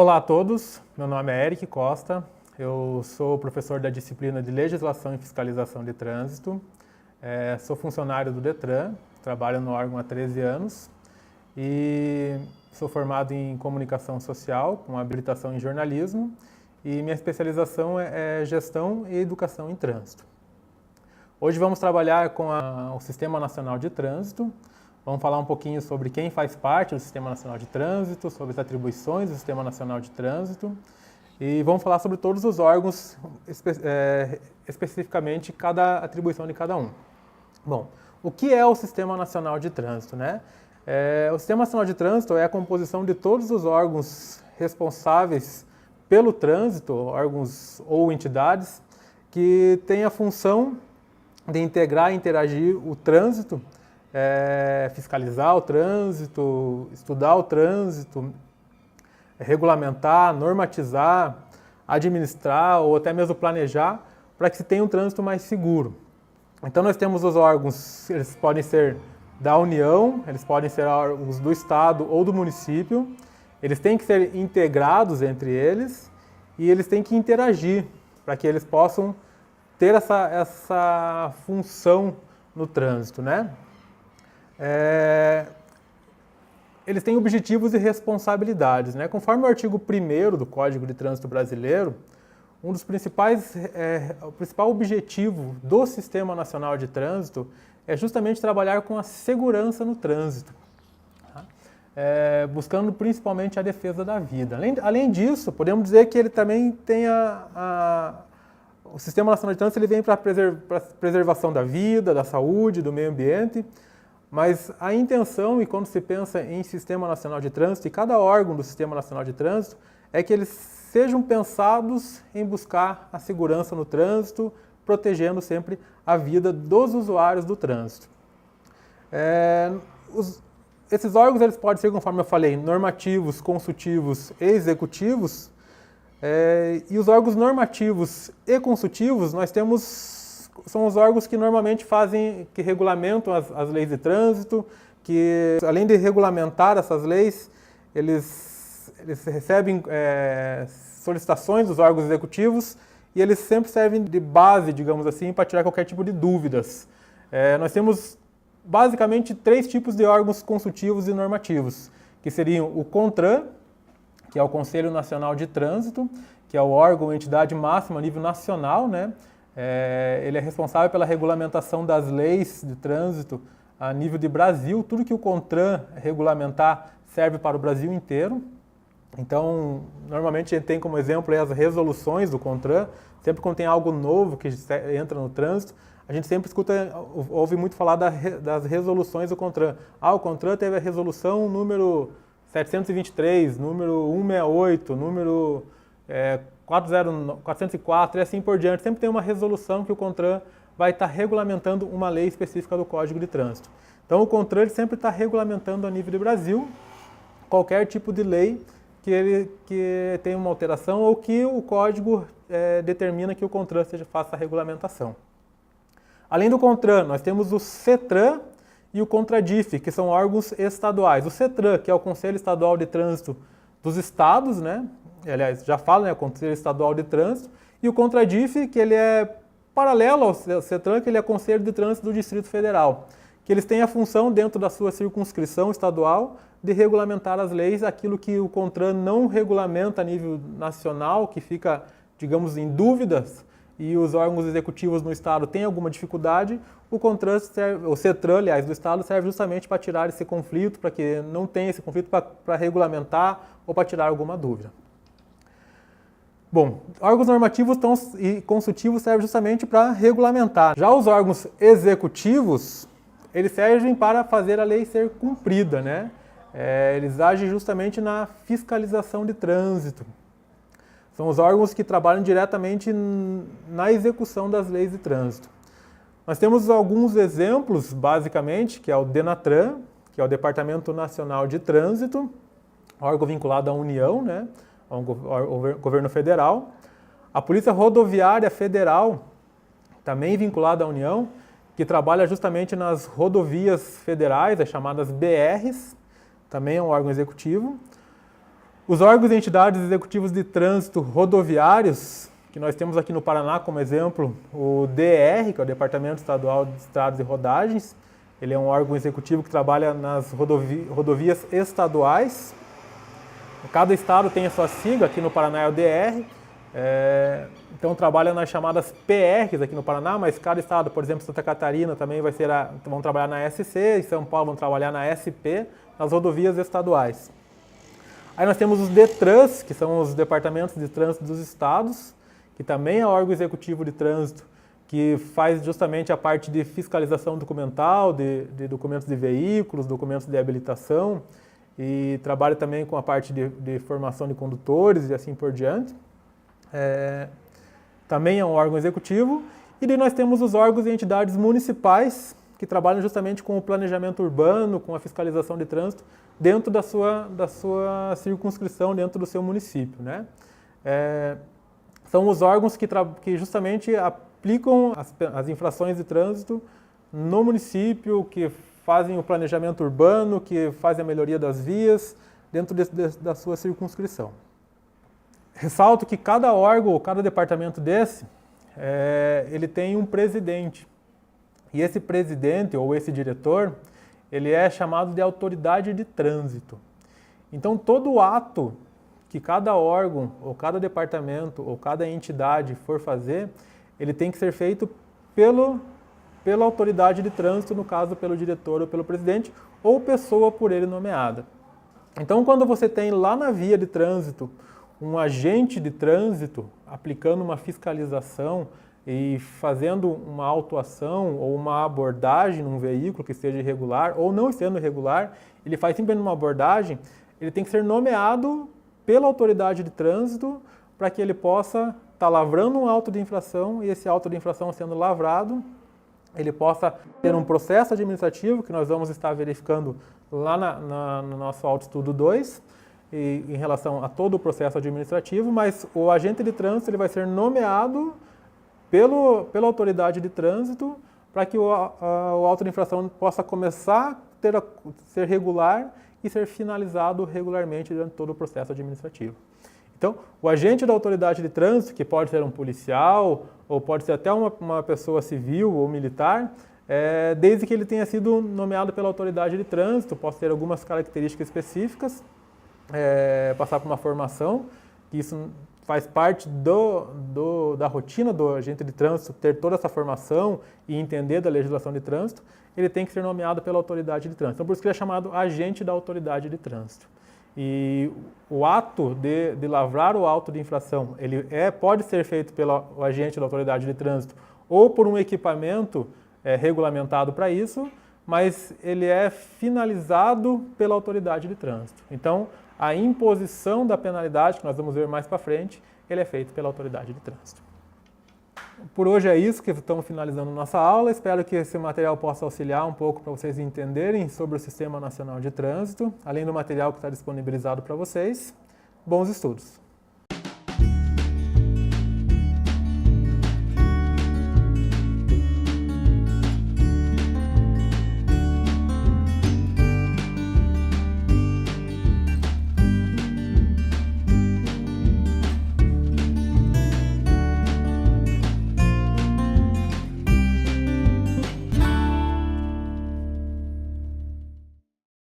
Olá a todos, meu nome é Eric Costa, eu sou professor da disciplina de Legislação e Fiscalização de Trânsito, sou funcionário do Detran, trabalho no órgão há 13 anos e sou formado em Comunicação Social, com habilitação em Jornalismo e minha especialização é Gestão e Educação em Trânsito. Hoje vamos trabalhar com o Sistema Nacional de Trânsito. Vamos falar um pouquinho sobre quem faz parte do Sistema Nacional de Trânsito, sobre as atribuições do Sistema Nacional de Trânsito e vamos falar sobre todos os órgãos, especificamente cada atribuição de cada um. Bom, o que é o Sistema Nacional de Trânsito, né? O Sistema Nacional de Trânsito é a composição de todos os órgãos responsáveis pelo trânsito, órgãos ou entidades, que têm a função de integrar e interagir o trânsito, fiscalizar o trânsito, estudar o trânsito, regulamentar, normatizar, administrar ou até mesmo planejar para que se tenha um trânsito mais seguro. Então nós temos os órgãos, eles podem ser da União, eles podem ser órgãos do Estado ou do município, eles têm que ser integrados entre eles e eles têm que interagir para que eles possam ter essa função no trânsito, né? Eles têm objetivos e responsabilidades, né? Conforme o artigo 1º do Código de Trânsito Brasileiro, o principal objetivo do Sistema Nacional de Trânsito é justamente trabalhar com a segurança no trânsito, tá? Buscando principalmente a defesa da vida. Além disso, podemos dizer que ele também tem o Sistema Nacional de Trânsito ele vem para a preservação da vida, da saúde, do meio ambiente, mas a intenção, e quando se pensa em Sistema Nacional de Trânsito, e cada órgão do Sistema Nacional de Trânsito, é que eles sejam pensados em buscar a segurança no trânsito, protegendo sempre a vida dos usuários do trânsito. Esses órgãos eles podem ser, conforme eu falei, normativos, consultivos e executivos, e os órgãos normativos e consultivos, são os órgãos que normalmente que regulamentam as leis de trânsito, que além de regulamentar essas leis, eles recebem solicitações dos órgãos executivos e eles sempre servem de base, digamos assim, para tirar qualquer tipo de dúvidas. Nós temos basicamente 3 tipos de órgãos consultivos e normativos, que seriam o CONTRAN, que é o Conselho Nacional de Trânsito, que é o órgão ou entidade máxima a nível nacional, né? Ele é responsável pela regulamentação das leis de trânsito a nível de Brasil. Tudo que o CONTRAN regulamentar serve para o Brasil inteiro. Então, normalmente a gente tem como exemplo as resoluções do CONTRAN. Sempre quando tem algo novo que entra no trânsito, a gente sempre ouve muito falar das resoluções do CONTRAN. O CONTRAN teve a resolução número 723, número 168, número 404 e assim por diante. Sempre tem uma resolução que o CONTRAN vai estar regulamentando uma lei específica do Código de Trânsito. Então o CONTRAN sempre está regulamentando a nível do Brasil qualquer tipo de lei que tenha uma alteração ou que o Código determina que o CONTRAN faça a regulamentação. Além do CONTRAN, nós temos o CETRAN e o CONTRADIF, que são órgãos estaduais. O CETRAN, que é o Conselho Estadual de Trânsito dos Estados, né? Aliás, já fala, né, o Conselho Estadual de Trânsito, e o CONTRADIF, que ele é paralelo ao CETRAN, que ele é Conselho de Trânsito do Distrito Federal, que eles têm a função, dentro da sua circunscrição estadual, de regulamentar as leis, aquilo que o CONTRAN não regulamenta a nível nacional, que fica, digamos, em dúvidas, e os órgãos executivos no Estado têm alguma dificuldade, o CETRAN, aliás, do Estado, serve justamente para tirar esse conflito, para que não tenha esse conflito, para regulamentar ou para tirar alguma dúvida. Bom, órgãos normativos e consultivos servem justamente para regulamentar. Já os órgãos executivos, eles servem para fazer a lei ser cumprida, né? Eles agem justamente na fiscalização de trânsito. São os órgãos que trabalham diretamente na execução das leis de trânsito. Nós temos alguns exemplos, basicamente, que é o DENATRAN, que é o Departamento Nacional de Trânsito, órgão vinculado à União, né? Ao governo federal. A Polícia Rodoviária Federal, também vinculada à União, que trabalha justamente nas rodovias federais, as chamadas BRs, também é um órgão executivo. Os órgãos e entidades executivos de trânsito rodoviários, que nós temos aqui no Paraná como exemplo, o DR, que é o Departamento Estadual de Estradas e Rodagens. Ele é um órgão executivo que trabalha nas rodovias estaduais. Cada estado tem a sua sigla, aqui no Paraná é o DR. Então trabalha nas chamadas PRs aqui no Paraná, mas cada estado, por exemplo, Santa Catarina também vão trabalhar na SC, em São Paulo vão trabalhar na SP, nas rodovias estaduais. Aí nós temos os DETRANS, que são os departamentos de trânsito dos estados, que também é órgão executivo de trânsito, que faz justamente a parte de fiscalização documental, de documentos de veículos, documentos de habilitação, e trabalha também com a parte de formação de condutores e assim por diante. Também é um órgão executivo. E daí nós temos os órgãos e entidades municipais, que trabalham justamente com o planejamento urbano, com a fiscalização de trânsito, dentro da sua circunscrição, dentro do seu município, né? São os órgãos que justamente aplicam as infrações de trânsito no município, que fazem o planejamento urbano, que fazem a melhoria das vias dentro da sua circunscrição. Ressalto que cada órgão, cada departamento desse, ele tem um presidente. E esse presidente ou esse diretor, ele é chamado de autoridade de trânsito. Então todo ato que cada órgão, ou cada departamento, ou cada entidade for fazer, ele tem que ser feito pela autoridade de trânsito, no caso pelo diretor ou pelo presidente, ou pessoa por ele nomeada. Então quando você tem lá na via de trânsito um agente de trânsito aplicando uma fiscalização e fazendo uma autuação ou uma abordagem num veículo que esteja irregular ou não sendo irregular, ele faz simplesmente uma abordagem, ele tem que ser nomeado pela autoridade de trânsito para que ele possa estar lavrando um auto de infração e esse auto de infração sendo lavrado, ele possa ter um processo administrativo que nós vamos estar verificando lá no nosso autoestudo 2, em relação a todo o processo administrativo, mas o agente de trânsito ele vai ser nomeado pela autoridade de trânsito para que o auto de infração possa começar a ser regular e ser finalizado regularmente durante todo o processo administrativo. Então, o agente da autoridade de trânsito, que pode ser um policial ou pode ser até uma pessoa civil ou militar, desde que ele tenha sido nomeado pela autoridade de trânsito, possa ter algumas características específicas, passar por uma formação, que isso faz parte da rotina do agente de trânsito, ter toda essa formação e entender da legislação de trânsito, ele tem que ser nomeado pela autoridade de trânsito. Então, por isso que ele é chamado agente da autoridade de trânsito. E o ato de lavrar o auto de infração, ele pode ser feito pelo agente da autoridade de trânsito ou por um equipamento regulamentado para isso, mas ele é finalizado pela autoridade de trânsito. Então, a imposição da penalidade, que nós vamos ver mais para frente, ele é feito pela autoridade de trânsito. Por hoje é isso que estamos finalizando nossa aula. Espero que esse material possa auxiliar um pouco para vocês entenderem sobre o Sistema Nacional de Trânsito, além do material que está disponibilizado para vocês. Bons estudos!